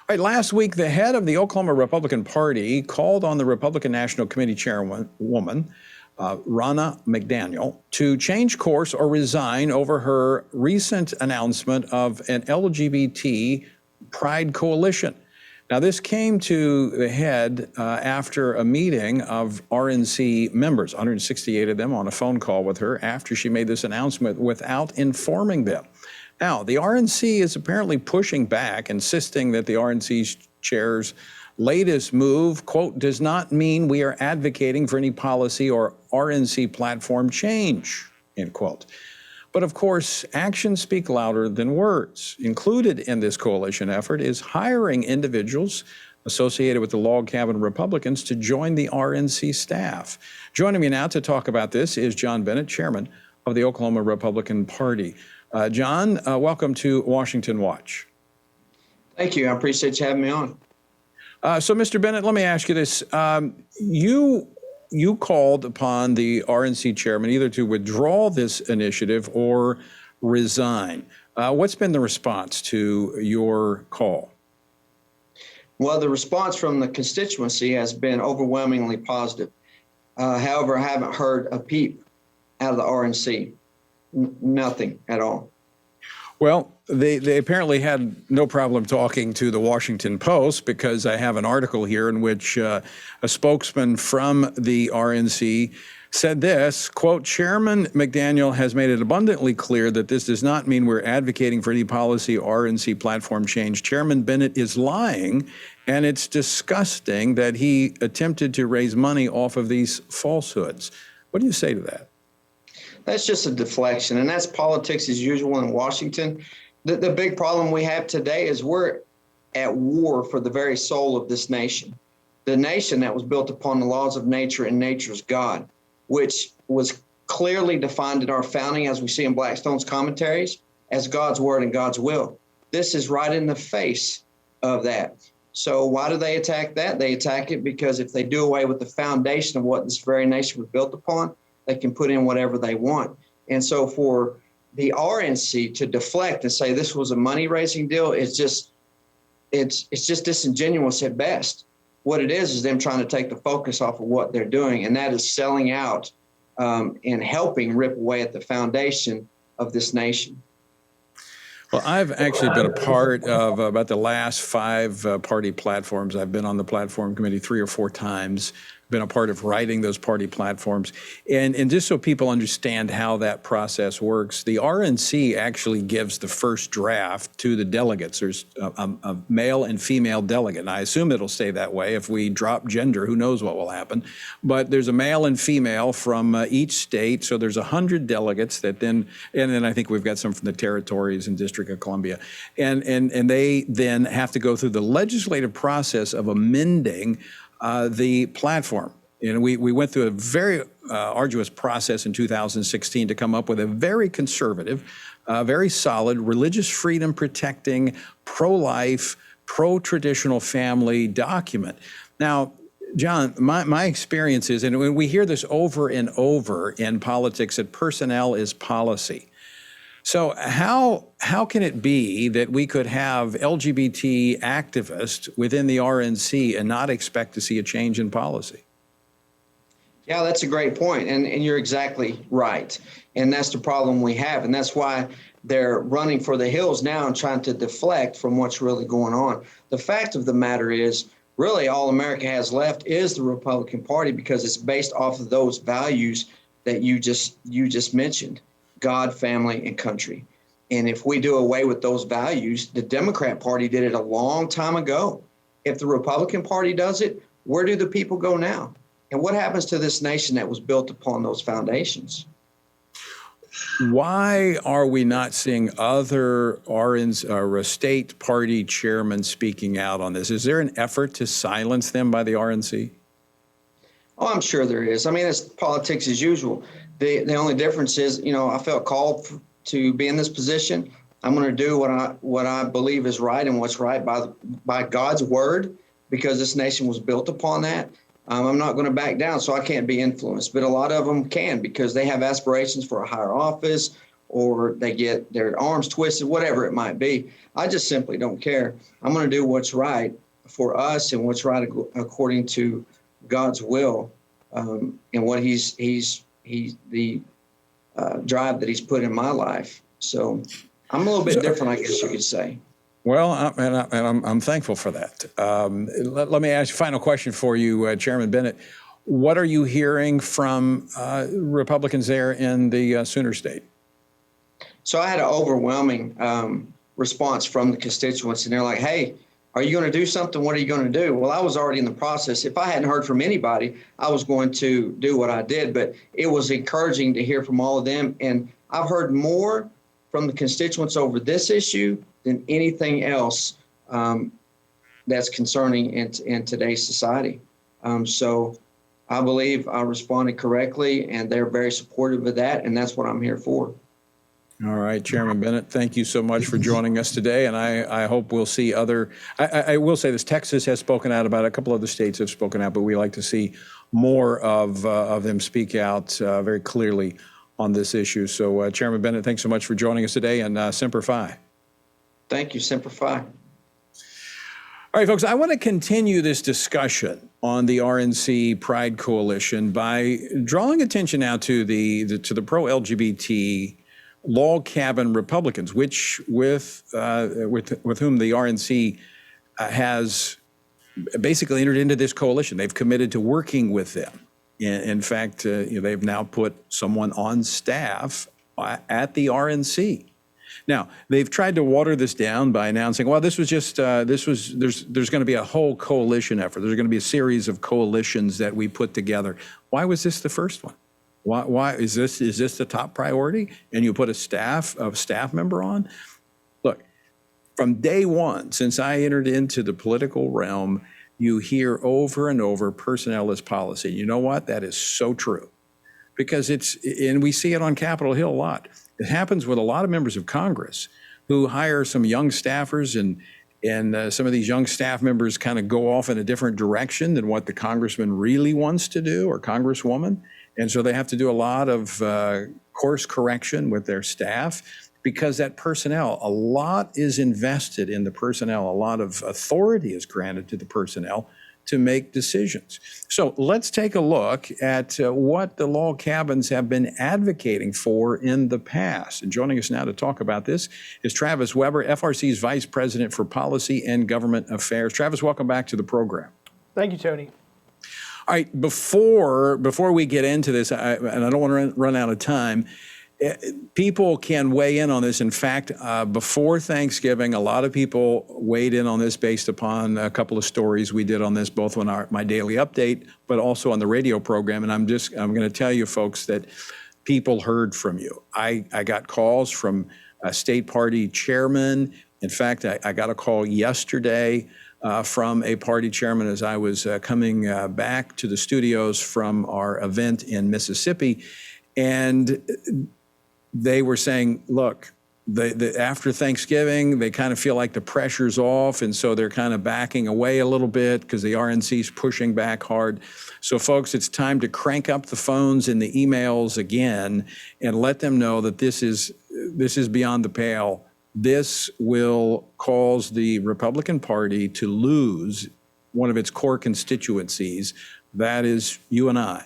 All right, last week, the head of the Oklahoma Republican Party called on the Republican National Committee Chairwoman, Ronna McDaniel, to change course or resign over her recent announcement of an LGBT pride coalition. Now, this came to the head after a meeting of RNC members, 168 of them, on a phone call with her after she made this announcement without informing them. Now, the RNC is apparently pushing back, insisting that the RNC chair's latest move, quote, does not mean we are advocating for any policy or RNC platform change, end quote. But of course, actions speak louder than words. Included in this coalition effort is hiring individuals associated with the log cabin Republicans to join the RNC staff. Joining me now to talk about this is John Bennett, chairman of the Oklahoma Republican Party. John, welcome to Washington Watch. Thank you. I appreciate you having me on. So, Mr. Bennett, let me ask you this. You called upon the RNC chairman either to withdraw this initiative or resign. What's been the response to your call? Well, the response from the constituency has been overwhelmingly positive. However, I haven't heard a peep out of the RNC. Nothing at all. Well, they apparently had no problem talking to the Washington Post, because I have an article here in which a spokesman from the RNC said this, quote, Chairman McDaniel has made it abundantly clear that this does not mean we're advocating for any policy or RNC platform change. Chairman Bennett is lying, and it's disgusting that he attempted to raise money off of these falsehoods. What do you say to that? That's just a deflection, and that's politics as usual in Washington. The big problem we have today is we're at war for the very soul of this nation, the nation that was built upon the laws of nature and nature's God, which was clearly defined in our founding, as we see in Blackstone's commentaries, as God's word and God's will. This is right in the face of that. So why do they attack that? They attack it because if they do away with the foundation of what this very nation was built upon, they can put in whatever they want. And so for the RNC to deflect and say this was a money-raising deal, it's just disingenuous at best. What it is them trying to take the focus off of what they're doing, and that is selling out and helping rip away at the foundation of this nation. Well, I've actually been a part of about the last 5 party platforms. I've been on the platform committee 3 or 4 times, been a part of writing those party platforms. And just so people understand how that process works, the RNC actually gives the first draft to the delegates. There's a male and female delegate. And I assume it'll stay that way. If we drop gender, who knows what will happen. But there's a male and female from each state. So there's 100 delegates that then, and then I think we've got some from the territories and District of Columbia. And they then have to go through the legislative process of amending the platform. And we went through a very arduous process in 2016 to come up with a very conservative, very solid, religious freedom protecting, pro-life, pro-traditional family document. Now, John, my experience is, and we hear this over and over in politics, that personnel is policy. So how can it be that we could have LGBT activists within the RNC and not expect to see a change in policy? Yeah, that's a great point, and you're exactly right. And that's the problem we have, and that's why they're running for the hills now and trying to deflect from what's really going on. The fact of the matter is, really all America has left is the Republican Party, because it's based off of those values that you just mentioned. God, family, and country. And if we do away with those values, the Democrat Party did it a long time ago. If the Republican Party does it, where do the people go now? And what happens to this nation that was built upon those foundations? Why are we not seeing other state party chairmen speaking out on this? Is there an effort to silence them by the RNC? Oh, I'm sure there is. I mean, it's politics as usual. The only difference is, I felt called to be in this position. I'm going to do what I believe is right and what's right by God's word, because this nation was built upon that. I'm not going to back down, so I can't be influenced. But a lot of them can, because they have aspirations for a higher office or they get their arms twisted, whatever it might be. I just simply don't care. I'm going to do what's right for us and what's right according to God's will, and what he's the drive that he's put in my life. So I'm a little bit different, I guess you could say. Well, I'm thankful for that. Let me ask you a final question for you, Chairman Bennett. What are you hearing from Republicans there in the Sooner State? So I had an overwhelming response from the constituents, and they're like, hey, are you going to do something? What are you going to do? Well, I was already in the process. If I hadn't heard from anybody, I was going to do what I did. But it was encouraging to hear from all of them. And I've heard more from the constituents over this issue than anything else that's concerning in today's society. So I believe I responded correctly, and they're very supportive of that. And that's what I'm here for. All right, Chairman Bennett, thank you so much for joining us today, and I hope we'll see other, I will say this, Texas has spoken out about it, a couple other states have spoken out, but we like to see more of them speak out very clearly on this issue. So Chairman Bennett, thanks so much for joining us today, and Semper Fi. Thank you, Semper Fi. All right, folks, I want to continue this discussion on the RNC Pride Coalition by drawing attention now to the pro-LGBT log cabin Republicans, which with whom the RNC has basically entered into this coalition. They've committed to working with them. In fact, they've now put someone on staff at the RNC. Now, they've tried to water this down by announcing, well, there's going to be a whole coalition effort. There's going to be a series of coalitions that we put together. Why was this the first one? Why is this the top priority? And you put a staff member on? Look, from day one, since I entered into the political realm, you hear over and over personnel is policy. You know what? That is so true. Because and we see it on Capitol Hill a lot. It happens with a lot of members of Congress who hire some young staffers, and some of these young staff members kind of go off in a different direction than what the congressman really wants to do, or congresswoman. And so they have to do a lot of course correction with their staff, because that personnel, a lot is invested in the personnel. A lot of authority is granted to the personnel to make decisions. So let's take a look at what the log cabins have been advocating for in the past. And joining us now to talk about this is Travis Weber, FRC's Vice President for Policy and Government Affairs. Travis, welcome back to the program. Thank you, Tony. All right, before we get into this, and I don't want to run out of time, people can weigh in on this. In fact, before Thanksgiving, a lot of people weighed in on this based upon a couple of stories we did on this, both on my daily update, but also on the radio program. And I'm going to tell you folks that people heard from you. I got calls from a state party chairman. In fact, I got a call yesterday from a party chairman as I was coming back to the studios from our event in Mississippi. And they were saying, look, after Thanksgiving, they kind of feel like the pressure's off, and so they're kind of backing away a little bit because the RNC's pushing back hard. So folks, it's time to crank up the phones and the emails again and let them know that this is beyond the pale. This will cause the Republican Party to lose one of its core constituencies. That is you and I,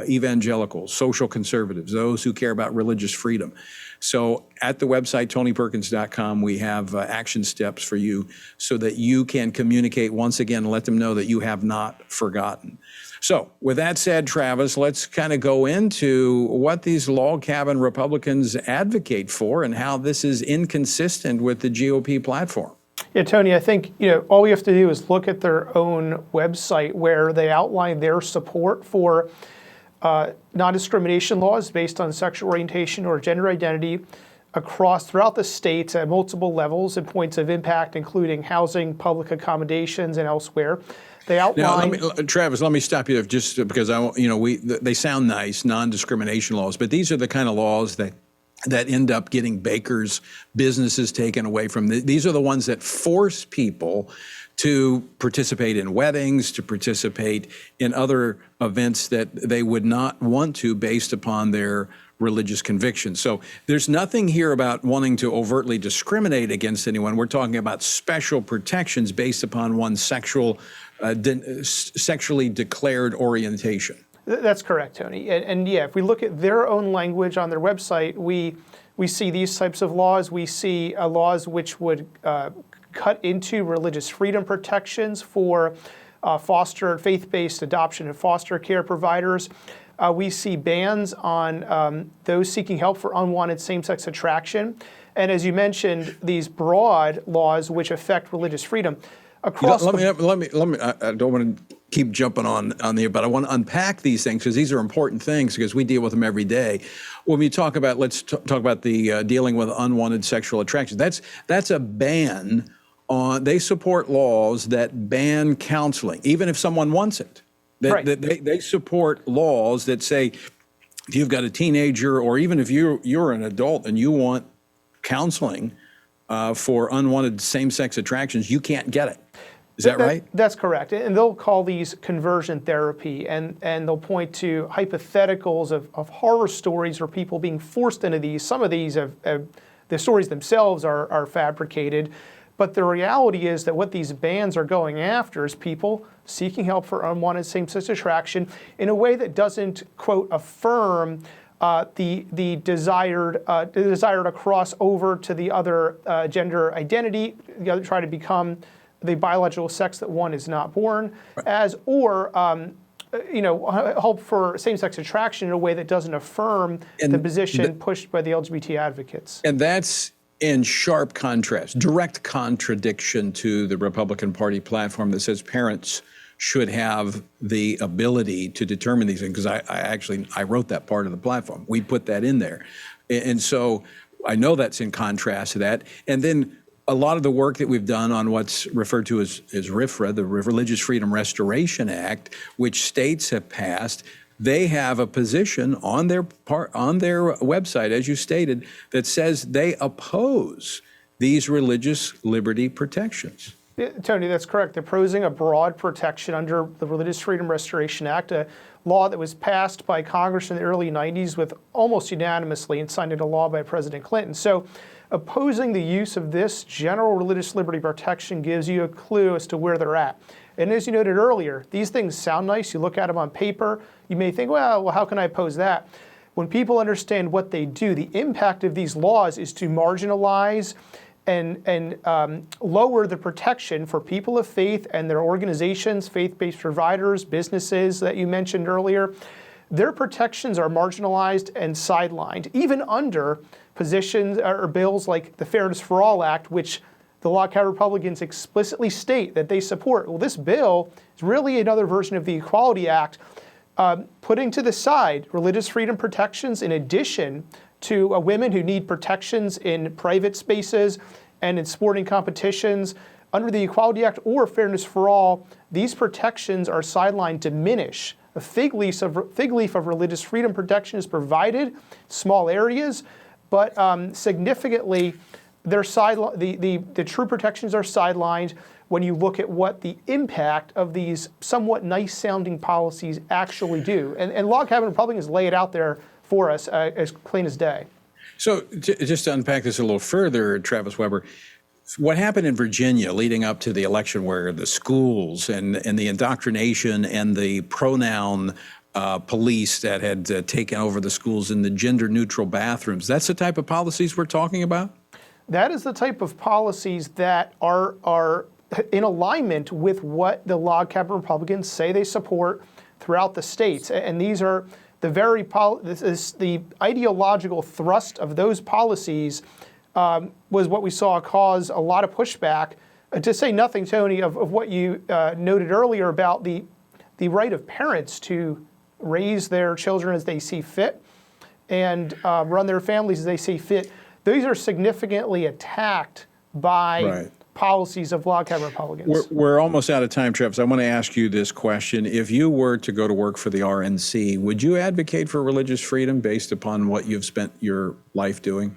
evangelicals, social conservatives, those who care about religious freedom. So at the website, tonyperkins.com, we have action steps for you so that you can communicate once again and let them know that you have not forgotten. So with that said, Travis, let's kind of go into what these log cabin Republicans advocate for and how this is inconsistent with the GOP platform. Yeah, Tony, I think all we have to do is look at their own website where they outline their support for non-discrimination laws based on sexual orientation or gender identity throughout the states at multiple levels and points of impact, including housing, public accommodations, and elsewhere. They outline. Now, Travis, let me stop you there just because they sound nice, non-discrimination laws, but these are the kind of laws that end up getting bakers' businesses taken away from them. These are the ones that force people to participate in weddings, to participate in other events that they would not want to based upon their religious convictions. So there's nothing here about wanting to overtly discriminate against anyone. We're talking about special protections based upon one's sexually declared orientation. That's correct, Tony. And yeah, if we look at their own language on their website, we see these types of laws. We see laws which would cut into religious freedom protections for faith-based adoption and foster care providers. We see bans on those seeking help for unwanted same-sex attraction. And as you mentioned, these broad laws which affect religious freedom across. Let me. I don't want to keep jumping on here, but I want to unpack these things because these are important things because we deal with them every day. When we talk about, let's talk about the dealing with unwanted sexual attraction. That's a ban on. They support laws that ban counseling, even if someone wants it. They support laws that say if you've got a teenager or even if you're an adult and you want counseling for unwanted same-sex attractions, you can't get it. Is that right? That's correct. And they'll call these conversion therapy, and they'll point to hypotheticals of horror stories or people being forced into these. Some of these, the stories themselves are fabricated, but the reality is that what these bans are going after is people seeking help for unwanted same-sex attraction in a way that doesn't, quote, affirm the desire to cross over to the other gender identity, try to become the biological sex that one is not born as, or hope for same-sex attraction in a way that doesn't affirm the position pushed by the LGBT advocates. And that's in sharp contrast, direct contradiction to the Republican Party platform that says parents should have the ability to determine these things, because I wrote that part of the platform. We put that in there. And so I know that's in contrast to that. And then a lot of the work that we've done on what's referred to as RFRA, the Religious Freedom Restoration Act, which states have passed, they have a position on their website, as you stated, that says they oppose these religious liberty protections. Tony, that's correct. They're proposing a broad protection under the Religious Freedom Restoration Act, a law that was passed by Congress in the early 90s with almost unanimously and signed into law by President Clinton. So opposing the use of this general religious liberty protection gives you a clue as to where they're at. And as you noted earlier, these things sound nice. You look at them on paper, you may think, well, how can I oppose that? When people understand what they do, the impact of these laws is to marginalize and lower the protection for people of faith and their organizations, faith-based providers, businesses that you mentioned earlier. Their protections are marginalized and sidelined, even under positions or bills like the Fairness for All Act, which the Lockout Republicans explicitly state that they support. Well, this bill is really another version of the Equality Act, putting to the side religious freedom protections in addition to women who need protections in private spaces and in sporting competitions. Under the Equality Act or Fairness for All, these protections are sidelined, diminish. A fig leaf of religious freedom protection is provided, small areas, but significantly, the true protections are sidelined when you look at what the impact of these somewhat nice-sounding policies actually do. And Log Cabin Republicans lay it out there for us as clean as day. So just to unpack this a little further, Travis Weber, what happened in Virginia leading up to the election where the schools and the indoctrination and the pronoun police that had taken over the schools and the gender-neutral bathrooms, that's the type of policies we're talking about? That is the type of policies that are in alignment with what the Log Cabin Republicans say they support throughout the states. And these are the ideological thrust of those policies was what we saw cause a lot of pushback. To say nothing, Tony, of what you noted earlier about the right of parents to raise their children as they see fit and run their families as they see fit. These are significantly attacked by policies of Log Cabin Republicans. We're almost out of time, Travis. I want to ask you this question. If you were to go to work for the RNC, would you advocate for religious freedom based upon what you've spent your life doing?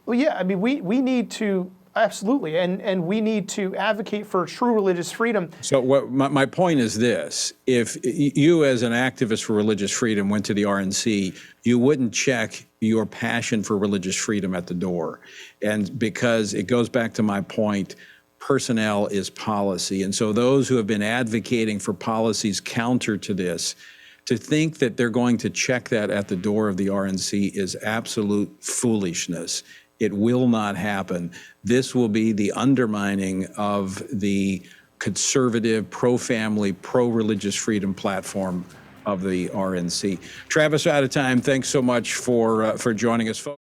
Well, yeah. I mean, we need to Absolutely, and we need to advocate for true religious freedom. So what my point is this: if you, as an activist for religious freedom, went to the RNC, you wouldn't check your passion for religious freedom at the door, and because it goes back to my point. Personnel is policy. And so those who have been advocating for policies counter to this, to think that they're going to check that at the door of the RNC is absolute foolishness. It will not happen. This will be the undermining of the conservative, pro-family, pro-religious freedom platform of the RNC. Travis, out of time. Thanks so much for joining us, folks.